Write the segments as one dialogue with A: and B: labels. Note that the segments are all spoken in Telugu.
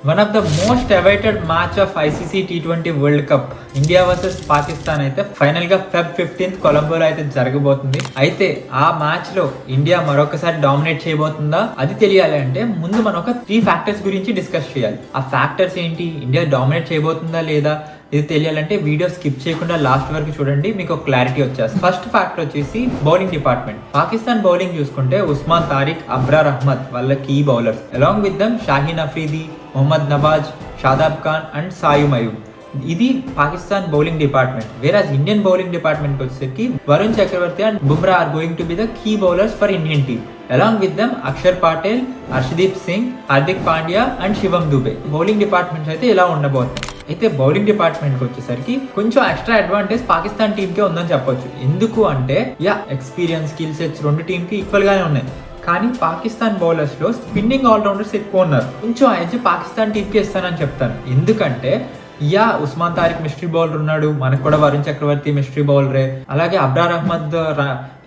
A: One of the most awaited match of ICC T20 world cup India versus Pakistan అయితే ఫైనల్ గా Feb 15th కొలంబోలో అయితే జరగబోతుంది. అయితే ఆ మ్యాచ్ లో ఇండియా మరొకసారి డామినేట్ చేయబోతుందా అది తెలియాలి అంటే ముందు మనం ఒక 3 ఫ్యాక్టర్స్ గురించి డిస్కస్ చేయాలి. ఆ ఫ్యాక్టర్స్ ఏంటి, ఇండియా డామినేట్ చేయబోతుందా లేదా ఇది తెలియాలంటే వీడియో స్కిప్ చేయకుండా లాస్ట్ వరకు చూడండి, మీకు ఒక క్లారిటీ వచ్చేస్తుంది. ఫస్ట్ ఫ్యాక్టర్ వచ్చేసి బౌలింగ్ డిపార్ట్మెంట్. పాకిస్తాన్ బౌలింగ్ చూసుకుంటే ఉస్మాన్ తారిక్, అబ్రార్ అహ్మద్ వాళ్ళ key bowlers. Along with them Shaheen Afridi, Mohammad Nawaz, Shadab Khan and Saim Ayub. ఇది Pakistan bowling department. Whereas Indian bowling department వచ్చేసరికి Varun Chakravarthy and Bumrah are going to be the key bowlers for Indian team. Along with them, Akshar Patel, Arshdeep Singh, Hardik Pandya and Shivam Dube. Bowling departments అయితే ఇలా ఉండబోతుంది. అయితే బౌలింగ్ డిపార్ట్మెంట్కి వచ్చేసరికి కొంచెం ఎక్స్ట్రా అడ్వాంటేజ్ పాకిస్తాన్ టీంకే ఉందని చెప్పొచ్చు. ఎందుకు అంటే ఎక్స్పీరియన్స్, స్కిల్ సెట్స్ రెండు టీంకి ఈక్వల్ గానే ఉన్నాయి. కానీ పాకిస్తాన్ బౌలర్స్ లో స్పిన్నింగ్ ఆల్రౌండర్స్ ఎక్కువ ఉన్నారు. కొంచెం ఎడ్జ్ పాకిస్తాన్ టీంకి ఇస్తానని చెప్తాను. ఎందుకంటే ఉస్మాన్ తారిక్ మిస్టరీ బౌలర్ ఉన్నాడు, మనకు కూడా వరుణ్ చక్రవర్తి మిస్టరీ బౌలరే. అలాగే అబ్రార్ అహ్మద్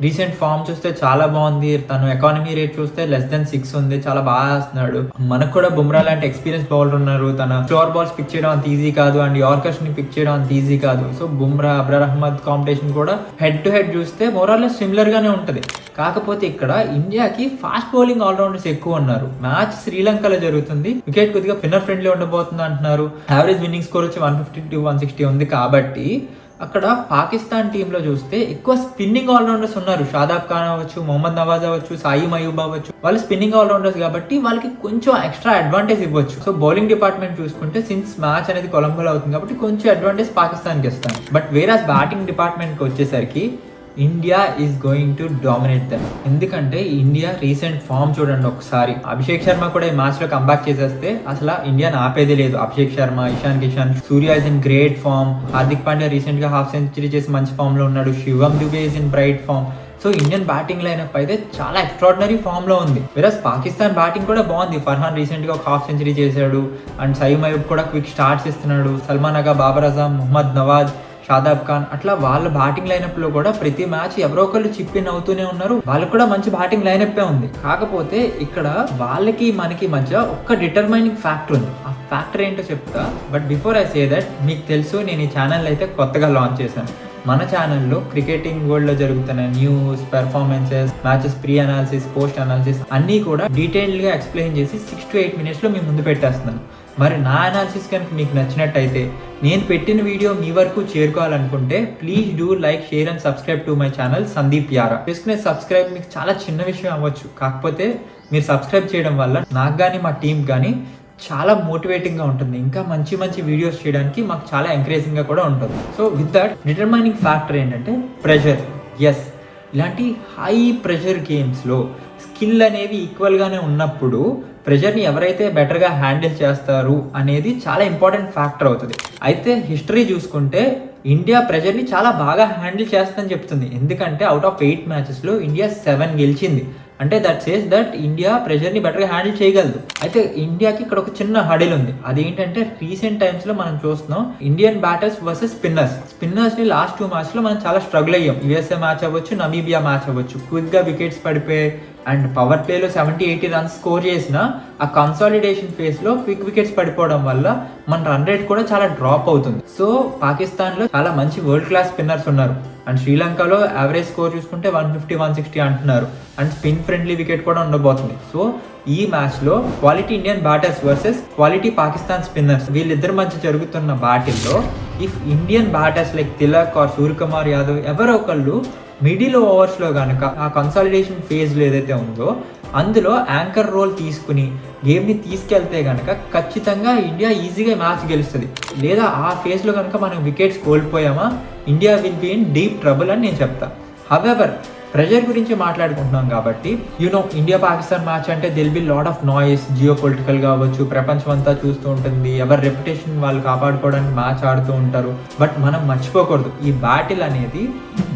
A: రీసెంట్ ఫామ్ చూస్తే చాలా బాగుంది, తను ఎకానమీ రేట్ చూస్తే less than 6 ఉంది, చాలా బాగా వేస్తున్నాడు. మనకు కూడా బుమ్రా లాంటి ఎక్స్పీరియన్స్ బౌలర్ ఉన్నారు, తన స్లోవర్ బాల్స్ పిక్ చేయడం అంత ఈజీ కాదు అండ్ యార్కర్స్ ని పిక్ చేయడం అంత ఈజీ కాదు. సో బుమ్రా అబ్రార్ అహ్మద్ కాంపిటీషన్ కూడా హెడ్ టు హెడ్ చూస్తే మోరాల్లెస్ సిమిలర్ గానే ఉంటది. కాకపోతే ఇక్కడ ఇండియాకి ఫాస్ట్ బౌలింగ్ ఆల్రౌండర్స్ ఎక్కువ ఉన్నారు. మ్యాచ్ శ్రీలంకలో జరుగుతుంది, వికెట్ కొద్దిగా స్పిన్నర్ ఫ్రెండ్లీ ఉండబోతుంది అంటున్నారు. యావరేజ్ విన్నింగ్ స్కోర్ వచ్చి 150 to 160 ఉంది. కాబట్టి అక్కడ పాకిస్తాన్ టీంలో చూస్తే ఎక్కువ స్పిన్నింగ్ ఆల్రౌండర్స్ ఉన్నారు. షాదాబ్ ఖాన్ అవ్వచ్చు, మొహమ్మద్ నవాజ్ అవ్వచ్చు, సాయిమ్ అయూబ్ అవ్వచ్చు. వాళ్ళు స్పిన్నింగ్ ఆల్రౌండర్స్ కాబట్టి వాళ్ళకి కొంచెం ఎక్స్ట్రా అడ్వాంటేజ్ ఇవ్వచ్చు. సో బౌలింగ్ డిపార్ట్మెంట్ చూసుకుంటే సిన్స్ మ్యాచ్ అనేది కొలంబోలో అవుతుంది కాబట్టి కొంచెం అడ్వాంటేజ్ పాకిస్తాన్కి ఇస్తాను. బట్ వేరాస్ బ్యాటింగ్ డిపార్ట్మెంట్కి వచ్చేసరికి India is going to dominate them. ఎందుకంటే ఇండియా రీసెంట్ ఫామ్ చూడండి ఒకసారి. అభిషేక్ శర్మ కూడా ఈ మ్యాచ్ లో కంబ్యాక్ చేసేస్తే అసలు ఇండియాని ఆపేది లేదు. Abhishek Sharma, Ishan Kishan, Surya is in great form, Hardik Pandya recent గా హాఫ్ సెంచరీ చేసి మంచి ఫామ్ లో ఉన్నాడు, Shivam Dube is in bright form. So Indian batting lineup అయితే చాలా ఎక్స్ట్రాడినరీ ఫామ్ లో ఉంది. వేరస్ పాకిస్తాన్ బ్యాటింగ్ కూడా బాగుంది. ఫర్హాన్ రీసెంట్ గా ఒక హాఫ్ సెంచరీ చేశాడు అండ్ సయీమ్ అయూబ్ కూడా క్విక్ స్టార్ట్స్ ఇస్తున్నాడు. సల్మాన్ అగా, బాబర్ అజమ్, మొహమ్మద్ నవాజ్, షాదాబ్ ఖాన్, అట్లా వాళ్ళ బ్యాటింగ్ లైనప్ లో కూడా ప్రతి మ్యాచ్ ఎవరో ఒకళ్ళు చిప్ ఇన్ అవుతూనే ఉన్నారు. వాళ్ళకి కూడా మంచి బ్యాటింగ్ లైనప్ ఉంది. కాకపోతే ఇక్కడ వాళ్ళకి మనకి మధ్య ఒక్క డిటర్మైనింగ్ ఫ్యాక్టర్ ఉంది. ఆ ఫ్యాక్టర్ ఏంటో చెప్తా. But before I say that, మీకు తెలుసు నేను ఈ ఛానల్ అయితే కొత్తగా లాంచ్ చేశాను. మన ఛానల్లో క్రికెటింగ్ వరల్డ్ లో జరుగుతున్న news, performances, matches pre analysis, post analysis అన్నీ కూడా డీటెయిల్డ్ గా ఎక్స్ప్లెయిన్ చేసి 6 to 8 minutes లో మీ ముందు పెట్టేస్తున్నాను. మరి నా అనాలిసిస్ కనుక మీకు నచ్చినట్టయితే, నేను పెట్టిన వీడియో మీ వరకు చేరుకోవాలనుకుంటే please do like, share and subscribe to my channel Sandeep Yara. చేసుకునే సబ్స్క్రైబ్ మీకు చాలా చిన్న విషయం అవ్వచ్చు, కాకపోతే మీరు సబ్స్క్రైబ్ చేయడం వల్ల నాకు కానీ మా టీం కానీ చాలా మోటివేటింగ్ గా ఉంటుంది. ఇంకా మంచి మంచి వీడియోస్ చేయడానికి మాకు చాలా ఎంకరేజింగ్ గా కూడా ఉంటుంది. So with that determining factor ఏంటంటే ప్రెషర్. ఇలాంటి హై ప్రెషర్ గేమ్స్ లో స్కిల్ అనేవి ఈక్వల్ గానే ఉన్నప్పుడు ప్రెషర్ని ఎవరైతే బెటర్గా హ్యాండిల్ చేస్తారు అనేది చాలా ఇంపార్టెంట్ ఫ్యాక్టర్ అవుతుంది. అయితే హిస్టరీ చూసుకుంటే ఇండియా ప్రెషర్ని చాలా బాగా హ్యాండిల్ చేస్తుందని చెప్తుంది. ఎందుకంటే అవుట్ ఆఫ్ 8 మ్యాచెస్లో ఇండియా 7 గెలిచింది. అంటే దట్ సేస్ దట్ ఇండియా ప్రెషర్ని బెటర్గా హ్యాండిల్ చేయగలదు. అయితే ఇండియాకి ఇక్కడ ఒక చిన్న హడిల్ ఉంది. అదేంటంటే రీసెంట్ టైమ్స్లో మనం చూస్తున్నాం ఇండియన్ బ్యాటర్స్ వర్సెస్ స్పిన్నర్స్ని లాస్ట్ 2 మ్యాచ్లో మనం చాలా స్ట్రగుల్ అయ్యాం. యుఎస్ఏ మ్యాచ్ అవ్వచ్చు, నమీబియా మ్యాచ్ అవ్వచ్చు. క్విక్గా వికెట్స్ పడిపోయి అండ్ పవర్ ప్లేలో 70-80 రన్స్ స్కోర్ చేసిన ఆ కన్సాలిడేషన్ ఫేజ్ లో క్విక్ వికెట్స్ పడిపోవడం వల్ల మన రన్ రేట్ కూడా చాలా డ్రాప్ అవుతుంది. సో పాకిస్తాన్ లో చాలా మంచి వరల్డ్ క్లాస్ స్పిన్నర్స్ ఉన్నారు అండ్ శ్రీలంకలో యావరేజ్ స్కోర్ చూసుకుంటే 150-160 అంటున్నారు అండ్ స్పిన్ ఫ్రెండ్లీ వికెట్ కూడా ఉండబోతుంది. సో ఈ మ్యాచ్ లో quality Indian batters versus quality Pakistan spinners, వీళ్ళిద్దరి మధ్య జరుగుతున్న బ్యాటిల్లో if Indian batters like Tilak or Suryakumar Yadav ఎవరో ఒకళ్ళు మిడిల్ ఓవర్స్లో కనుక ఆ కన్సాలిడేషన్ ఫేజ్లో ఏదైతే ఉందో అందులో యాంకర్ రోల్ తీసుకుని గేమ్ని తీసుకెళ్తే కనుక ఖచ్చితంగా ఇండియా ఈజీగా మ్యాచ్ గెలుస్తుంది. లేదా ఆ ఫేజ్లో కనుక మనం వికెట్స్ కోల్పోయామా India will be in deep trouble అని నేను చెప్తా. హవెవర్ ప్రెషర్ గురించి మాట్లాడుకుంటున్నాం కాబట్టి ఇండియా పాకిస్తాన్ మ్యాచ్ అంటే it'll be lot of noise, geopolitical కావచ్చు, ప్రపంచం అంతా చూస్తూ ఉంటుంది, ఎవరి రెప్యుటేషన్ వాళ్ళు కాపాడుకోవడానికి మ్యాచ్ ఆడుతూ ఉంటారు. బట్ మనం మర్చిపోకూడదు, ఈ బ్యాటిల్ అనేది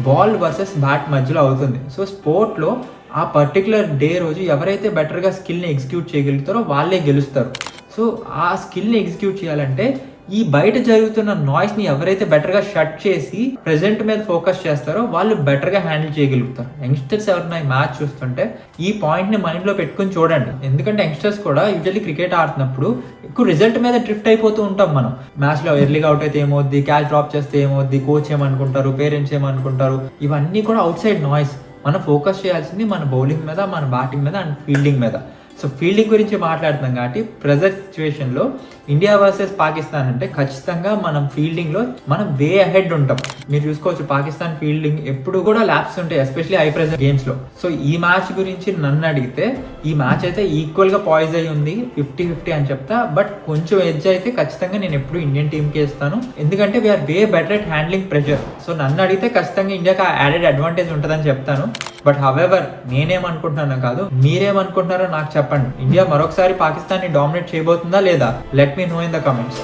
A: బాల్ వర్సెస్ బ్యాట్ మధ్యలో అవుతుంది. సో స్పోర్ట్లో ఆ పర్టికులర్ డే రోజు ఎవరైతే బెటర్గా స్కిల్ని ఎగ్జిక్యూట్ చేయగలుగుతారో వాళ్ళే గెలుస్తారు. సో ఆ స్కిల్ని ఎగ్జిక్యూట్ చేయాలంటే ఈ బయట జరుగుతున్న నాయిస్ ని ఎవరైతే బెటర్ గా షట్ చేసి ప్రెజెంట్ మీద ఫోకస్ చేస్తారో వాళ్ళు బెటర్ గా హ్యాండిల్ చేయగలుగుతారు. యంగ్స్టర్స్ ఎవరైనా ఈ మ్యాచ్ చూస్తుంటే ఈ పాయింట్ ని మైండ్ లో పెట్టుకుని చూడండి. ఎందుకంటే యంగ్స్టర్స్ కూడా యూజువల్లీ క్రికెట్ ఆడుతున్నప్పుడు ఎక్కువ రిజల్ట్ మీద డ్రిఫ్ట్ అయిపోతూ ఉంటాం. మనం మ్యాచ్ లో ఎర్లీగా అవుట్ అయితే ఏమవుద్ది, క్యాచ్ డ్రాప్ చేస్తే ఏమవుద్ది, కోచ్ ఏమనుకుంటారు, పేరెంట్స్ ఏమనుకుంటారు, ఇవన్నీ కూడా అవుట్ సైడ్ నాయిస్. మనం ఫోకస్ చేయాల్సింది మన బౌలింగ్ మీద, మన బ్యాటింగ్ మీద అండ్ ఫీల్డింగ్ మీద. సో ఫీల్డింగ్ గురించి మాట్లాడుతున్నాం కాబట్టి ప్రెజెంట్ సిచ్యువేషన్లో ఇండియా వర్సెస్ పాకిస్తాన్ అంటే ఖచ్చితంగా మనం ఫీల్డింగ్లో మనం వే అహెడ్ ఉంటాం. మీరు చూసుకోవచ్చు పాకిస్తాన్ ఫీల్డింగ్ ఎప్పుడు కూడా ల్యాప్స్ ఉంటాయి, ఎస్పెషల్లీ హై ప్రెజర్ గేమ్స్లో. సో ఈ మ్యాచ్ గురించి నన్ను అడిగితే ఈ మ్యాచ్ అయితే ఈక్వల్గా పాయిజ్ అయ్యి ఉంది, 50-50 అని చెప్తా. బట్ కొంచెం ఎడ్జ్ అయితే ఖచ్చితంగా నేను ఎప్పుడు ఇండియన్ టీమ్కి ఇస్తాను, ఎందుకంటే we're way better at handling pressure. So నన్ను అడిగితే ఖచ్చితంగా ఇండియాకి యాడెడ్ అడ్వాంటేజ్ ఉంటుందని చెప్తాను. బట్ హవెవర్ నేనేమనుకుంటున్నానో కాదు, మీరేమనుకుంటున్నారో నాకు చెప్పండి. ఇండియా మరొకసారి పాకిస్తాన్ని డామినేట్ చేయబోతుందా లేదా? Let me know in the comments.